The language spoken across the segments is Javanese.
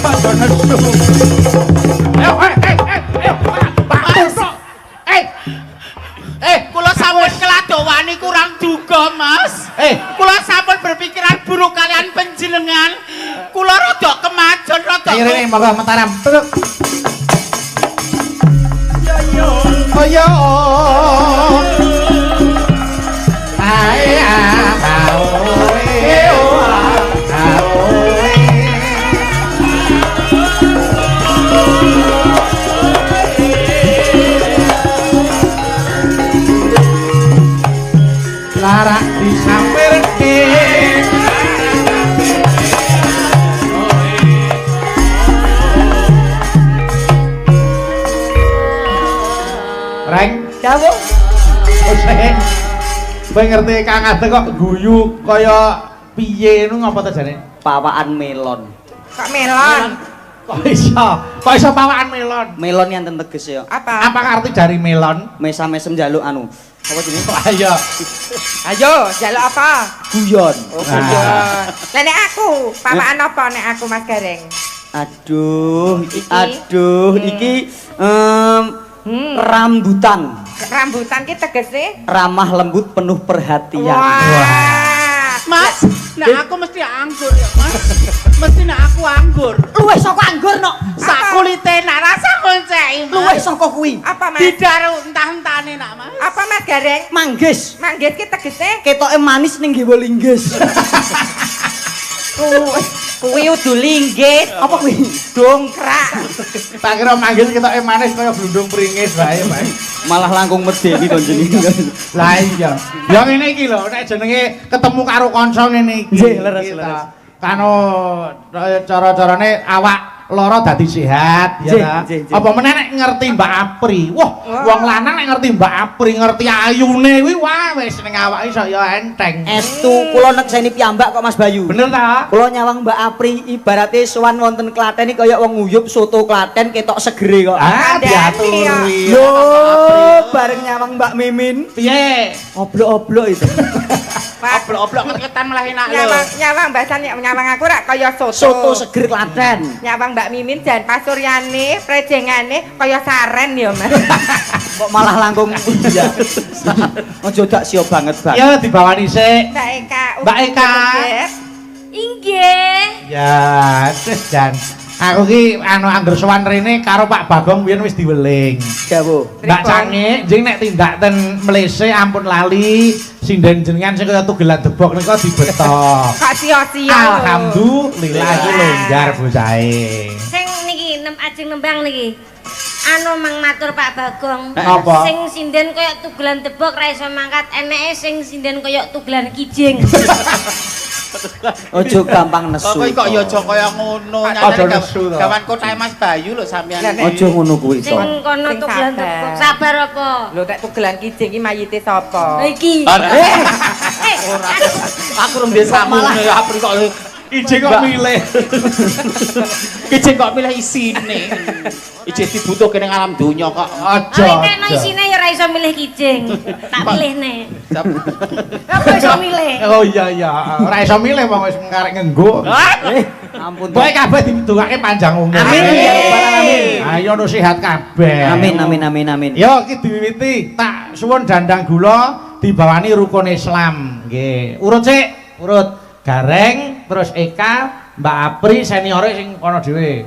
Padha nesu. Ayo, kula sampun keladowani kurang duga, Mas. Kula sampun berpikiran buruk kalian panjenengan. Kula rada kemajon rada. Ayo rene monggo Mataram. Yo. Ayo. Larak disampirke Reng Dawu. Sing kowe ngerti Kang Ade kok guyu kaya piye nu ngapa to jane? Pawaan melon. Kok melon? Kok iso pawaan melon? Melon yang teges ya. Apa? Apa arti dari melon? Mesam-mesem jaluk anu. Apa jenenge? Ayo. Ayo, jaluk apa? Guyon. Oh, guyon. Lah nek aku, pawaan apa nek aku Mas Gareng? Aduh, Iki? iki rambutan. Rambutan ki tegese Ramah lembut penuh perhatian. wah. Mas, nah aku mesti anggur ya, Mas. Mesti nah aku anggur. Luwih saka anggur no. Sak kulite nak rasa ngonceki. Luwih saka kuwi. Apa Mas? Didaru entah-entahne nak, Mas. Apa Mas Gareng? Manggis. Manggis ki tegese Ketoke manis ning nggawa linggis. kuwi udu linggit. Apa kuwi? Dongkrak. Tak kira manggil ketoke manis kaya blundung pringis wae, Pak. Malah langkung medeni to jenenge. Lah iya. Ya ngene iki lho, nek jenenge ketemu karo kanca ngene iki. Nggih, leres. Kano cara-carane awak lara dadi sehat ya ta. Apa meneh nek ngerti Mbak Apri. Wah, wong lanang nek ngerti Mbak Apri, ngerti ayune kuwi wah wis ning awake iso ya enteng. Estu kula nekseni piyambak kok Mas Bayu. Bener ta? Kula nyawang Mbak Apri ibarate sowan wonten Klaten iki kaya wong nguyup soto Klaten ketok segere kok. Ah, diaturi. Yo, bareng nyawang Mbak Mimin. Piye? Oblok-oblok itu. Oblok-oblok ketan malah enak lho. Nyawang bahasan nyawang aku rak kaya soto. Soto seger Klaten. Nyawang Mbak Mimin jan pasuryane, prejengane kaya saren ya, Mas. Kok malah langkung iya. Ojo dak sia banget, Bang. Ya dibawani sik. Mbak Eka. Mbak Eka. Inggih. Ya, wis Jan. Aku ki anu angger sowan rene karo Pak Bagong biyen wis diweling. Dawuh. Mbak Cange, jeng nek tindak ten Mlese ampun lali, sinden jenengan sing kaya tugelan debok nika dibetok. Kok sia-sia. Alhamdulillah iki longgar bocahe. Sing niki ajeng nembang niki. Anu mang matur Pak Bagong. Apa? Sing sinden kaya tugelan debok ra iso mangkat, eneke sing sinden kaya tugelan kijing. Ojo gampang nesu. Kok ya aja kaya ngono. Aja nesu to. Gawan kotahe Mas Bayu lho sampean. Ojo ngono kuwi to. Sing kono Sing tugelan sabar. debok. Sabar apa? Lho nek tugelan kijing iki mayite sapa? Lah iki. Aku rung desa malah ya Apri kok Ijeng kok milih. kijing kok milih isine. Ijeng dibutuhke ning alam donya kok. Aja. Nek isine ya ra iso milih kijing. Tak pilihne. Apa iso milih? Oh iya iya, ora iso milih wong wis karek ngenggo. Ampun. Kowe kabeh ditungake panjang umur. Amin ya rabbal alamin. Ayo no sehat kabeh. Amin. Yo iki diwiwiti tak suwun dandang gula dibawani rukun Islam. Nggih. Urut sik, urut Gareng, terus Eka, Mbak Apri seniore sing kono dhewe.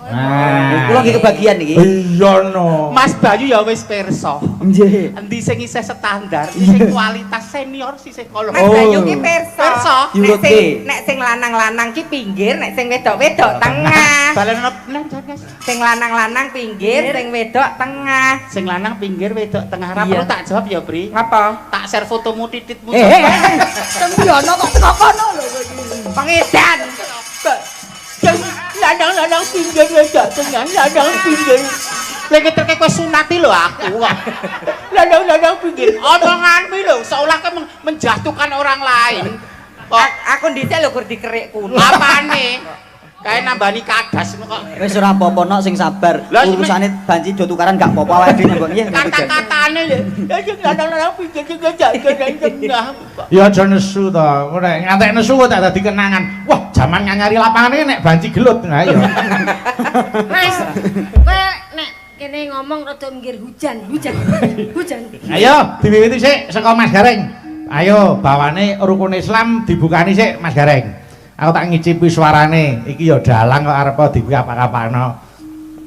Nah, Kula nggih kebagian iki. iya no. Mas Bayu ya wis pirsa. Nggih. Endi sing isih standar, sing kualitas senior sisih kala. Mas Bayu ki pirsa. Pirsa. Nek sing lanang-lanang ki pinggir, nek sing wedok-wedok tengah. Balen nang Guys. Sing lanang-lanang pinggir, sing wedok tengah. Sing lanang pinggir wedok tengah. Ra perlu tak jawab ya, Bri. Ngapa? Tak share fotomu tititmu. Sembiono kok teko kono lho iki. Pengedan. Lanang-lanang pinggir wedok tengah, lanang pinggir. Lagi terke kowe sunati lho aku kok. Lanang-lanang pinggir. Omonganmu lho seolah ke menjatuhkan orang lain. Aku ndhisik lho gur dikerik kuno. Apane? Kae nambani kadas kok. Wis ora apa-apa nok sing sabar. Lah, Urusane banci do tukaran gak apa-apa awake dhewe nyambung nggih. Kata-katane lho. Ya sing lanang-lanang pinggir tengah. Ya aja nesu to. Nek ngantek nesu kok tak dadi kenangan. Wah, jaman nyanyari lapangan iki nek banci gelut. Nah ya. Mas, kowe nek kene ngomong rada minggir hujan. Ayo diwiwiti sik saka Mas Gareng. Ayo bawane rukun Islam dibukani sik Mas Gareng. Aku tak ngicipi suarane. Iki ya dalang kok arep dibuka apa-apano.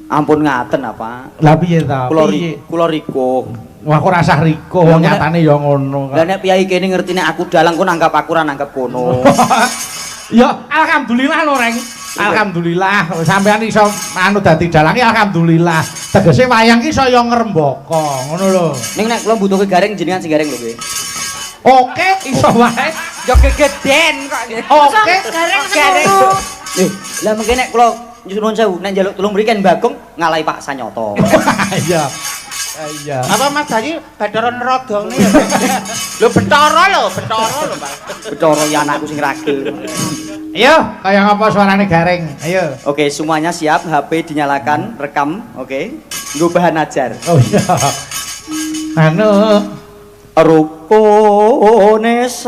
Ampun ngaten apa? Lah piye ta? Kula riko. Wah kok rasah riko nyatane ya ngono. Lah nek piyai kene ngerti nek aku dalang kok nanggap aku ora nanggap kono. Ya alhamdulillah lho Reng. Alhamdulillah sampean iso anu dadi dalang alhamdulillah. Tegese wayang ki saya ngrembaka ngono lho. Ning nek kula butuhke gareng jenengan sing gareng lho nggih. Oke iso wae. Yo gegeden kok. Oke. Gareng semono. Lah mengke nek kula nyuwun sewu nek njaluk tulung mriken Bagong ngalahi Pak Sanyoto. Iya. Iya. Apa Mas Bayu Bathara Neradane ya? Lho Bathara lho, Pak. Bathara ya anakku sing ragil. Ayo, kaya ngapa suarane Gareng? Ayo. Oke, semuanya siap, HP dinyalakan, rekam, oke. Nggo bahan ajar. Oh iya. Anu rukun Islam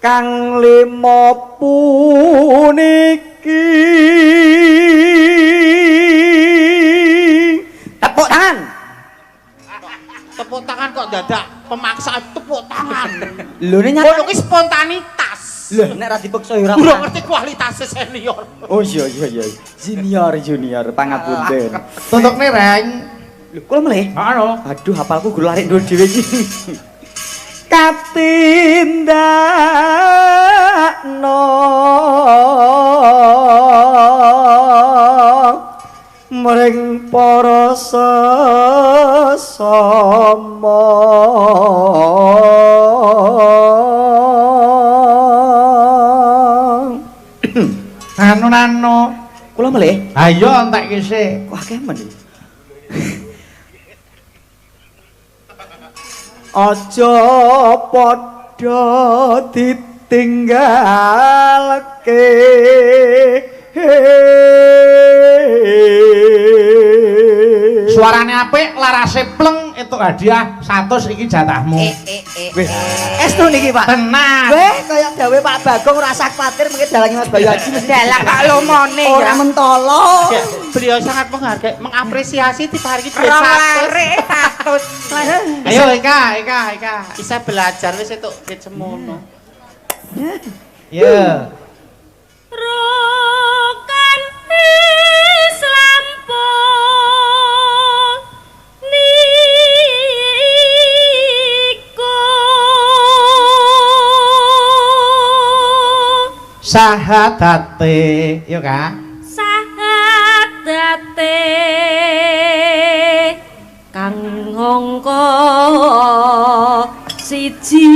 kang lima puniki tepuk tangan. Tepuk tangan kok dadak pemaksa tepuk tangan. Lho nek Ngono nyata kuwi spontanitas. lho nek ra dipaksa ya ora. Ora ngerti kualitasnya senior. Oh iya. Junior pangapunten. tutukne Reng. Lho kula mleh. Anu. Aduh, hafalku guru larik ndur dhewe iki. Katindakno mring para sesama. Anu. Kula mleh. Ayo entek kisih. Wah, kemen iki. Aja padha ditinggalke Suarane apik, larase pleng entuk hadiah 100 iki jatahmu. Wis. Estu niki, Pak. Tenang. Weh, kaya dawe Pak Bagong ora usah kuwatir mengke dalange Mas Bayu Haji mesti Dalang Pak Lomone ya. ora mentolo. Beliau sangat menghargai, mengapresiasi diparingi duit Rongare 100. Ayo Eka. Bisa belajar wis entuk duit semono. Iya. Rukun Islam niku Sahadate, yo Kak. sahadate kang angka siji.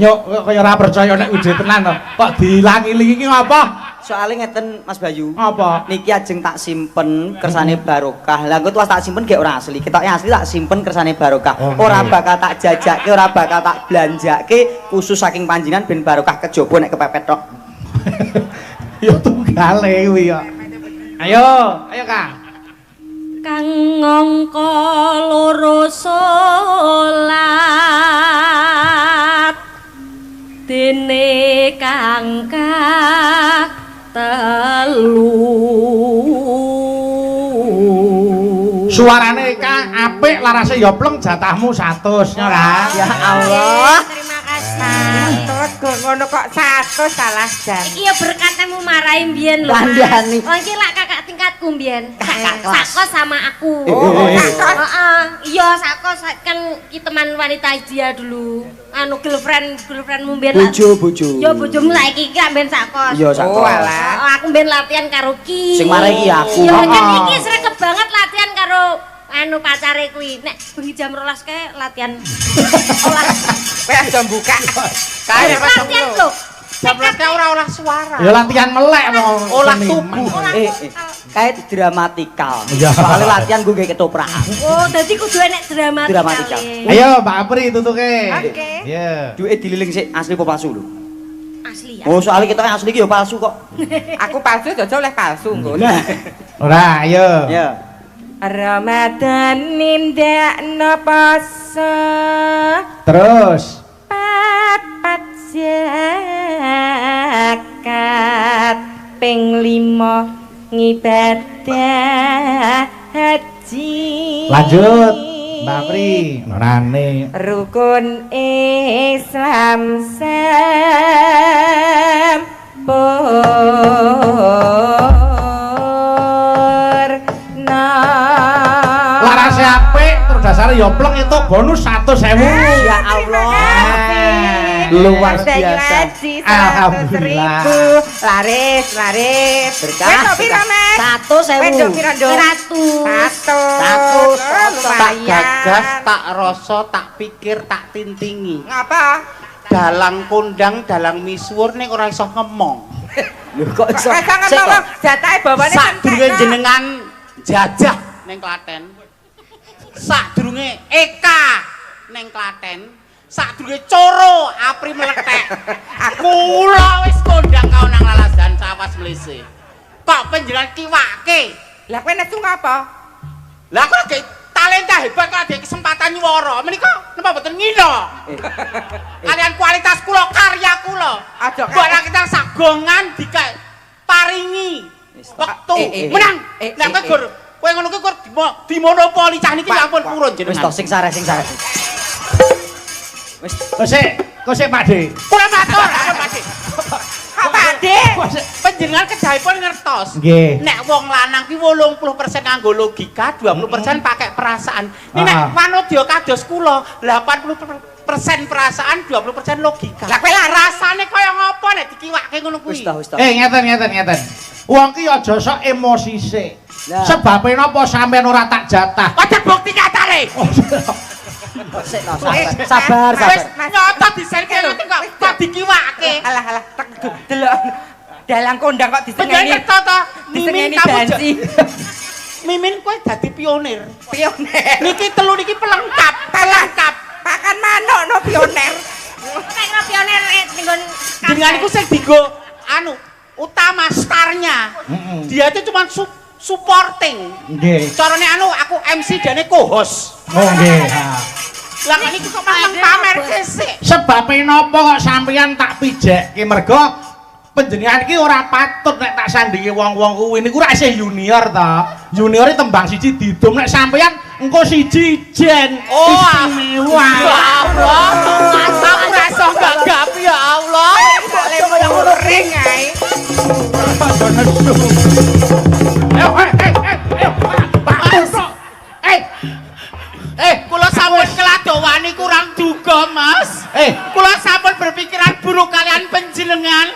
Nyok kaya ora percaya nek ide tenan to. Kok dilangi-lingi apa? Soale ngeten Mas Bayu. Apa? Niki ajeng tak simpen kersane barokah. Lah engko tuwas tak simpen gek ora asli. Ketoke asli tak simpen kersane barokah. Ora bakal tak jajake, ora bakal tak belanjake khusus saking panjenengan ben barokah kejaba nek kepepet tok. Ya tunggale kuwi ya. Ayo Kak. Kang ngangka loro salat dene kang telu. Suarane Kak apik, larase ya pleng jatahmu 100 ya Kak. Ya Allah. Terima kasih. 100 ngono kok 100 salah jan. Iki ya berkatmu marahi mbiyen lho. Kandhani. Oh iki lak kakak tingkatku mbiyen. Kakak kelas. Sakos sama aku. Sakos. Heeh. Iya, sakos kan ki teman wanita dia dulu. Anu girlfriendmu mbiyen. Bojo. Ya bojomu saiki ki amben sakos. Iya sakos. Oh, alah. Oh, aku mbiyen latihan karo ki. Sing marahi ki aku. Ya kan iki sregep banget latihan karo anu pacare kuwi. Nek bengi jam 12 kae latihan. Olah. Kowe aja buka. Kae Latihan lho. Berarti ora olah suara. Ya latihan melek wong. Olah tubuh. Kayak dramatikal. Iya. Soalnya latihan gue kayak ketoprak. Oh, dadi kudu enek dramatikal. Ayo Mbak Apri tutuke. Oke. Iya. Duit dililing sik asli apa palsu lho? Asli ya. Oh, soalnya kita asli iki ya palsu kok. Aku palsu jojo oleh palsu nggo. Ora, ayo. Ya. Ramadan nindakno poso. Terus. Papat zakat ping 5 ngibadah haji. Lanjut. Mbak Apri, norane. Rukun Islam sempurna. Larase apik, terus dasare yo pleng itu bonus 100.000. Ya Allah. Luar biasa. Alhamdulillah. Laris. Berkah. Wedok piro, Mas? 100.000. Wedok piro, Nduk? 100. Tak gagas, tak rasa, tak pikir, tak tintingi. Ngapa? Dalang kondang, dalang misuwur ning ora iso ngemong. Lho kok iso? Wes kan ngomong jatahe bawane Sadurunge jenengan jajah ning Klaten. Sadurunge Eka ning Klaten. Sadurunge Coro Apri meletek. Kula wis kondang kaonang lalasan sawas mlese. Kok panjenengan kiwake? Lah kowe nesu ngapa? Lah kok gek talenta hebat kok ada kesempatan nyuwara. Menika napa mboten ngina? Kalian kualitas kula, karya kula. Aja Barang kita sagongan paringi wektu menang. Nek kowe ngono kuwi kur dimonopoli cah niki ya ampun purun Wis jenengan. tok sing sare. Wis Kok sik Pak De. Kula matur, ampun Pak De. Pak De. Panjenengan kedahipun ngertos. Nggih. Nek wong lanang ki 80% nganggo logika, 20% pakai perasaan. Nek wanodya kados kula, 80% perasaan, 20% logika. Lah kowe lah rasane kaya ngopo nek dikiwake ngono kuwi? tok. Ngeten. Wong ki aja sok emosi sik. Lah. Sebabe napa sampean ora tak jatah? Ada bukti nyatane. Sik to, sabar. Wis nyata diserke nanti kok dikiwake. Alah, delok. Dalang kondang kok disengeni. Panjenengan ngerti to? Disengeni kamu bansi. Mimin kowe dadi pionir. Pioner. Niki telu niki pelengkap. Pakan manuk no pioner. Nek ora pioner nggon Dengan iku sing dienggo anu utama starnya. Dia itu cuma supporting. Nggih. Carane anu aku MC dene co-host. Oh nggih. Lah niki kok memang pamer sik. Sebabe napa kok sampeyan tak pijekke mergo panjenengan iki ora patut nek tak sandingi wong-wong kuwi niku ra isih junior ta. Juniore tembang siji didum nek sampeyan engko siji jen. Oh, istimewa. Allah. Aku rasa gagap ya Allah. Boleh koyo ngono ring ae. Kula sampun keladowani kurang duga, Mas. Kula sampun berpikiran buruk kalian panjenengan.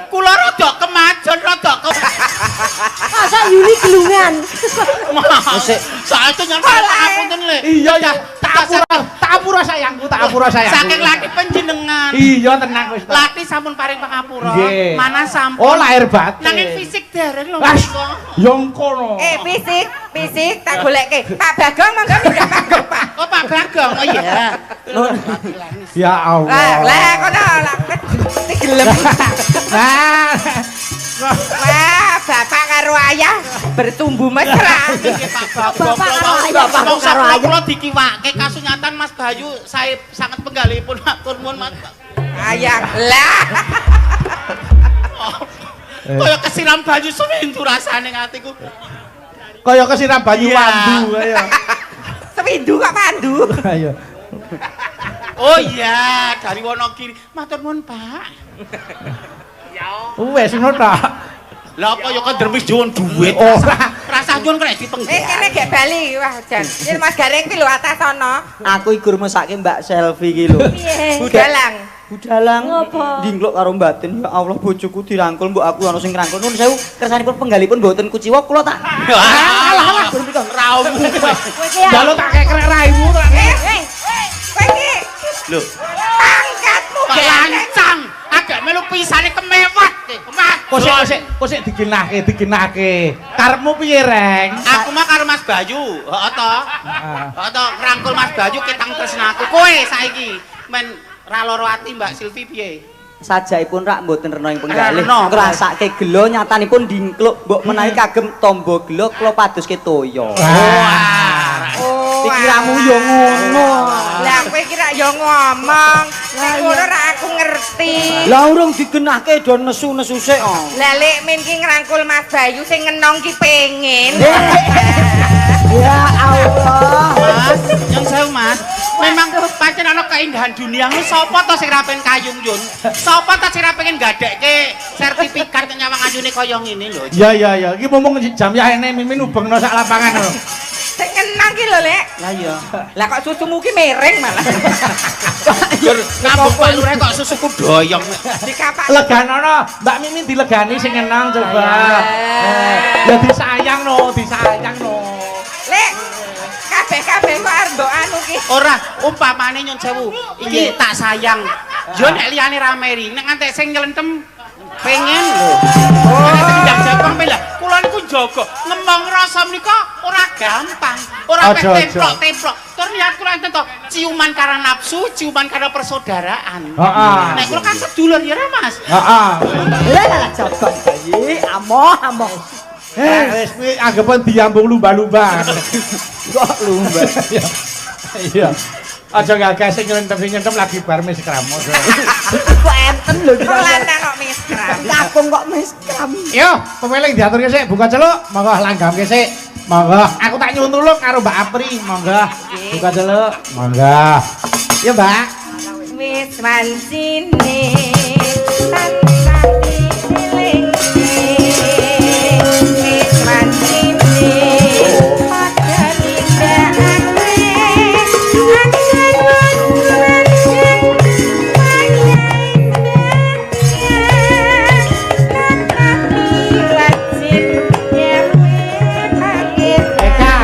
Kula rada kemajon, rada masa Yuni gelungan. Saiki nyampe ngapunten Le. Iya ya, tak apura sayangku. Saking lati panjenengan. Iya tenang wis. Lati sampun paring pangapura. Nggih. Mana sampun. Oh lahir batin. Nanging fisik dereng lho Lah, menika. yo ngono. Fisik tak golekke. Pak Bagong monggo pindah panggung, Pak. Oh Pak Bagong, oh iya. Ya Allah. Lah kono lah. Gelem. Nah, Wah, bapak karo ayah bertumbuh mesra. Bapak karo ayah kula dikiwake kasunyatan Mas Bayu saya sangat penggalipun matur nuwun Mas. Ayah lah. Kaya kesiram Bayu sewindu rasane atiku. kaya kesiram banyu Iya. wandu kaya. Sewindu kok pandu. Ayo. Oh iya, dari Wonogiri. Matur nuwun, Pak. Wes ngono ta. Lah apa ya kan dermis juwon duit. Oh, Rasa juwon kena dipenggal. Kene gek bali. Wah, jan. Yen Mas Gareng ki lho atas sono. Aku iku rumesake Mbak Selfie ki lho. Piye? Budalang. Budalang Ngopo? dinglok karo batin. Ya Allah bojoku dirangkul mbok aku ana sing ngrangkul. Nuwun sewu kersanipun penggalipun mboten kuciwa kula tak. Alah, raumu. Jalo tak kekrek raimu ta. Kowe iki Lho, pangkatmu kok lancang. Agak melu pisane Kok sik digenahke. Karepmu piye, Reng? Aku mah karo Mas Bayu. Heeh to. Heeh to, ngrangkul Mas Bayu ketang tresnaku. Kowe saiki men ra loro ati Mbak Silvi piye? Sajaipun rak mboten rena ing penggalih. Ngrasake gelo nyatanipun dingkluk mbok menawi kagem tombo gelo kula padoske toya. Pikiranmu yo ngono. Lah kowe kira yo ngomong. Nek ngono ra aku ngerti. Lah urung digenahke do nesu-nesu sik. Lah lek men ki ngrangkul Mas Bayu sing ngenong ki pengen. Ya Allah. Mas, yang sewu Mas. Memang pancen ana keindahan dunia ngono sapa to sing ra pengen kayung Yun? Sapa to sing ra pengen gadekke sertifikat nyawang ayune kaya ngene lho. Ya. Iki mumpung jam yaene mimin ubengno sak lapangan lho. Sing ngenang ki lho, Lek. Lah iya. Lah kok susumu ki miring malah. Gur ngambuk Pak Lurah kok susuku doyong. Dikapak. Leganono, Mbak Mimin dilegani sing ngenang coba. Ya disayang no. Lek, kabeh kok arep mbok anu ki. Ora, umpamane nyun sewu, iki tak sayang. Yo nek liyane ra meri, nek ngantek sing nyelentem pengen lho. Nek sing ndang Jepang lah, kula niku jaga ngembang rasa menika ora gampang. Ora templok-templok. Tur niat kula enten to, ciuman karena nafsu, ciuman karena persaudaraan. Heeh. Nek kula kan sedulur ya Mas. Heeh. Lah jaga bayi, amoh. Wis kuwi anggapan diambung lumba-lumba. Kok lumba. Iya. Aja gagah sing nyentem lagi bar miskramos. Kok enten lho Kok lanang kok miskram. Kapung kok miskram. Yo, pemeling diaturke sik buka celuk, monggo langgamke sik. Monggo, aku tak nyuwun tulung karo Mbak Apri, monggo. Buka celuk, monggo. Yo, Mbak. Wis mancine tanpa dieling. Wis mancine padha nindakake akan Eka,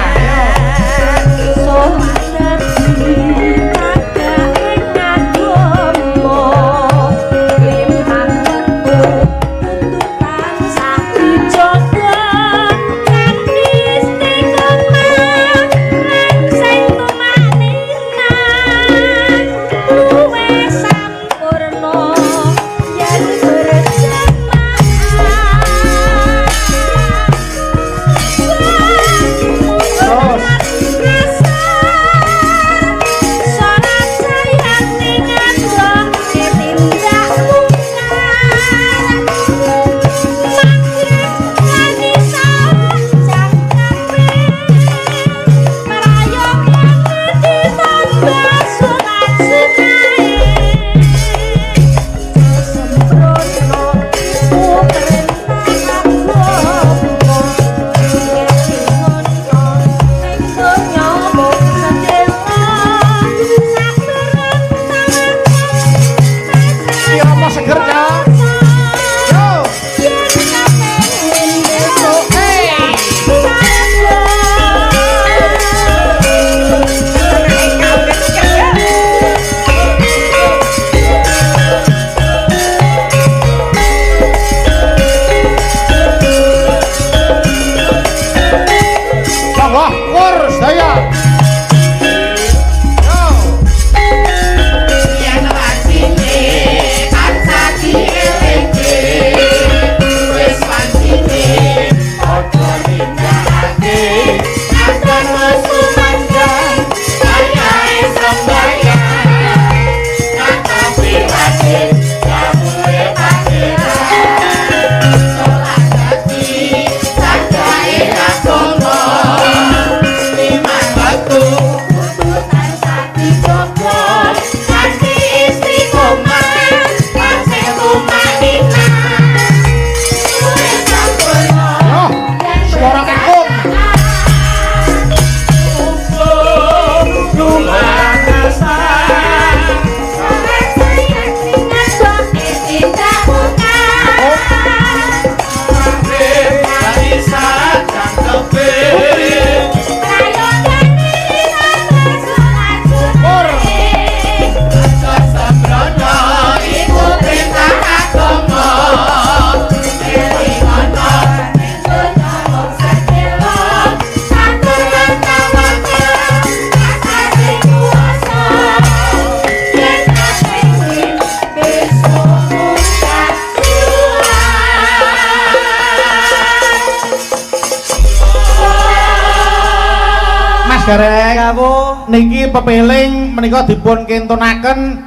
Gareng. Kawuh. Niki pepeling menika dipun kintunaken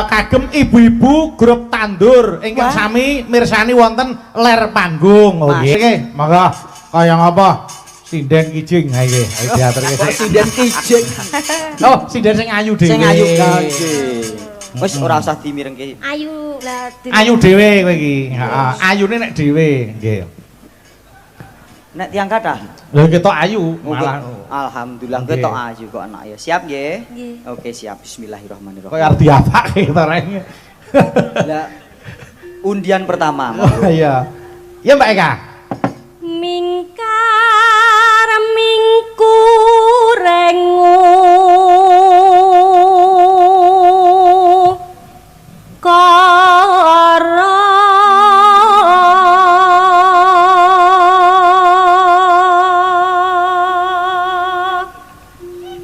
kagem ibu-ibu grup tandur ingkang sami mirsani wonten ler panggung. Oh nggih. Monggo kaya ngapa? Sinden kijing. Ha nggih, ayo diaturke. Sinden kijing. Oh, sinden sing ayu dhewe. Sing ayu nggih. Wis ora usah dimirengke. Ayu lah. Ayu dhewe kowe iki. Heeh, ayune nek dhewe nggih. Nek tiang kathah. Lha ketok ayu malah. Alhamdulillah ketok ayu kok anak ya. Siap nggih? Nggih. Oke, siap. Bismillahirrahmanirrahim. Kok arep diapake to rene. Lah undian pertama. Iya. Ya Mbak Eka. Mingkar mingkurengu kara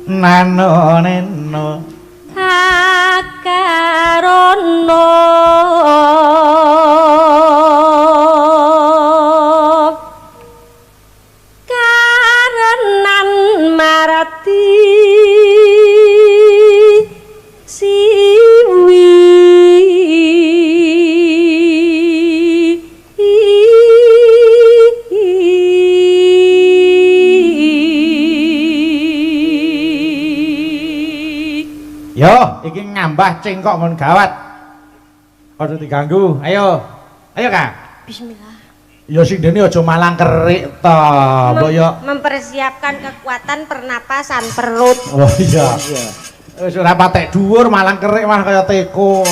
nano neno akarono karenan marati siwi yo, iki ngambah cengkok mun gawat. Aja diganggu. Ayo. Ayo, Kak. Bismillah. Ya sindene aja malang kerik to. Mbok yo Mempersiapkan kekuatan pernapasan perut. oh iya. Wis ora patek dhuwur malang kerik mah kaya teko.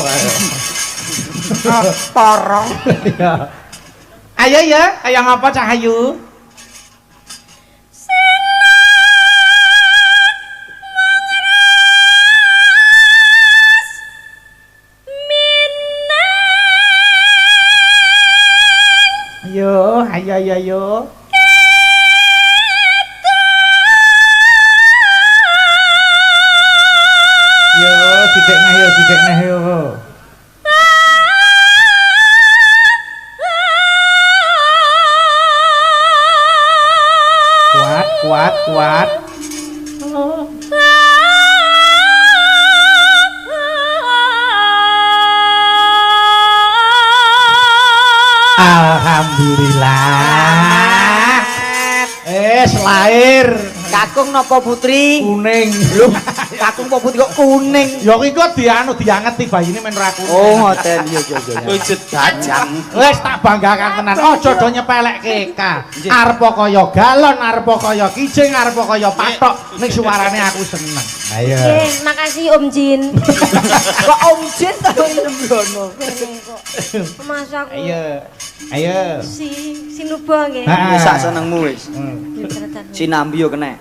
Porong. Iya. Ayo ya, ayo ngapa Cahayu? Ayo, ayo. Yo, titik neh yo. Kuat. Alhamdulillah. Lahir Kakung napa putri? kuning. Lho, kakung apa putri kok kuning? Ya iki kok diangeti bayine men ra kuning. Oh, ngoten. Iya. Wujud dajang. Wis tak banggakan tenan. Aja do nyepelekke Ka. Arep kaya galon, arep kaya kijing, arep kaya patok. Ning suarane aku seneng. Ayo. Nggih, makasih Om Jin. Kok Om Jin ta Nembrono? Mas aku. Ayo. Sinuba nggih. Ha. Wis sak senengmu wis. Ceretan. Sinambi yo kena.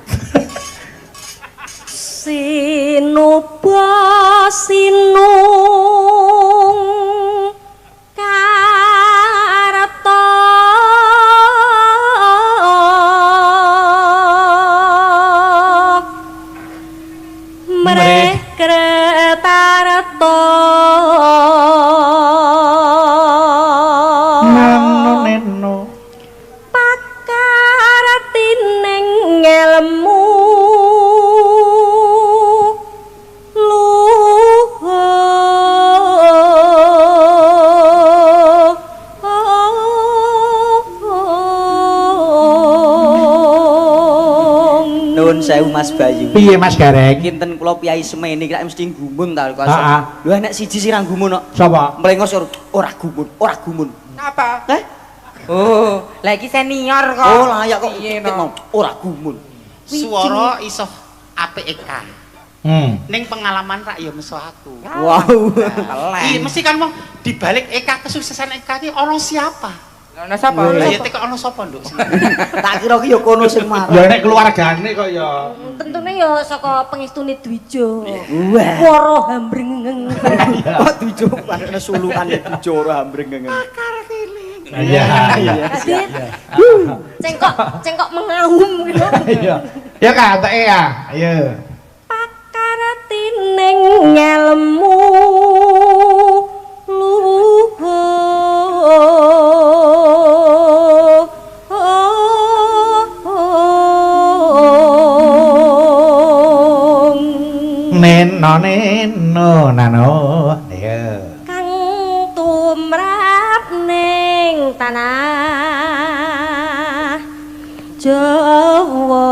Sinuba sinung karta mreh kretarta Neno. pakaratining ilmu Nuwun sewu Mas Bayu. Piye Mas Gareng? Kinten kula Piyai Semeni kira mesti gumun ta kok. Heeh. Lho enek siji sing ra gumun kok. Sapa? Mlengos ora gumun. Apa? Eh? Oh, lagi senior kok. Oh, layak kok Iya, ketik no. mau ora gumun. Suara iso apik Eka. Ning pengalaman rak ya meso aku. Wow. Iya mesti kan mau dibalik Eka kesuksesan Eka iki ana siapa? Ono sapa? Lah ya teko ana sapa, Nduk? Tak kira ki ya kono sing marah. Ya nek keluargane kok ya. Tentune ya saka pengistune Dwijo. Wah. Wara hambreng. Kok dijo padane sulukan dijo ora hambreng. Iya. Tadi cengkok mengaum gitu. Iya. Ya Kak, teke ya. Ayo. Pakaratining ilmu luhur neno nano ya kang tumrap ning tanah Jawa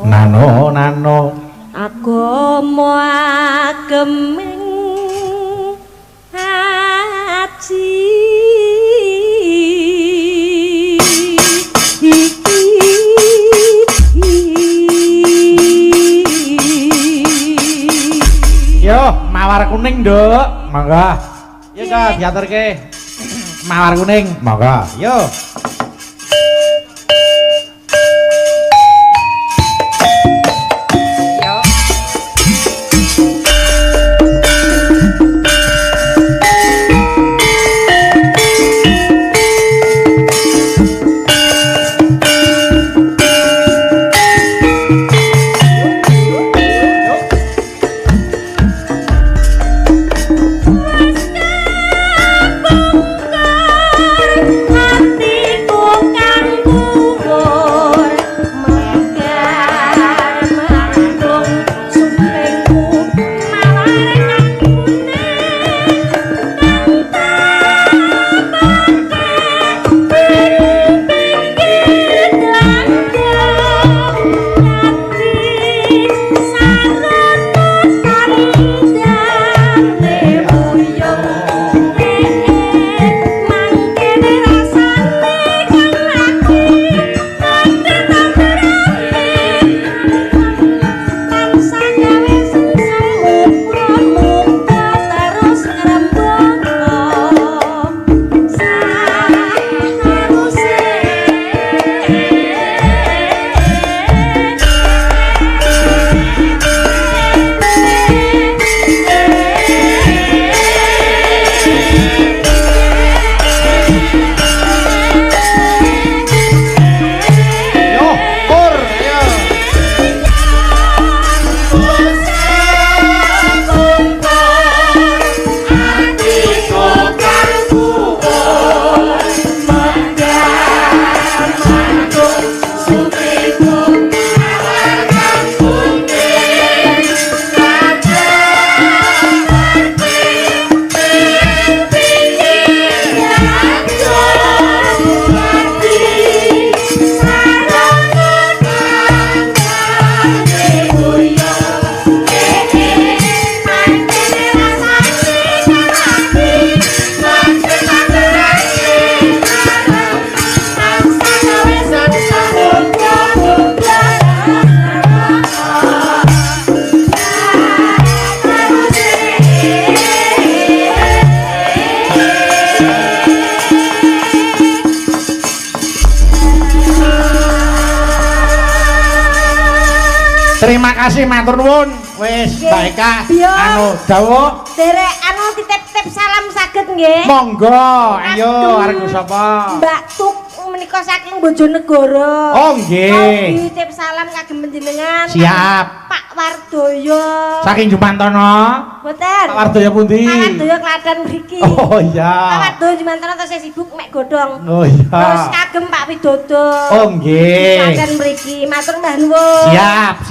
nano agama ageming haji yo mawar kuning nduk monggo yo diaturke mawar kuning monggo yo Terima kasih matur nuwun. Wis Mbak Eka anu dawuh. Derek anu titip-titip salam saged nggih. Monggo, ayo arep sapa? Mbak Tuk menika saking Bojonegoro. Oh nggih. Titip salam kagem panjenengan. Siap. Pak Wardoyo. Saking Jumantono. Mboten. Pak Wardoyo pundi? Pak Wardoyo Klaten mriki. Oh iya. Pak Wardoyo Jumantono terus sibuk mek godhong. Oh iya. Terus kagem Pak Widodo. Oh nggih. Klaten mriki. Matur mbah nuwun. Siap.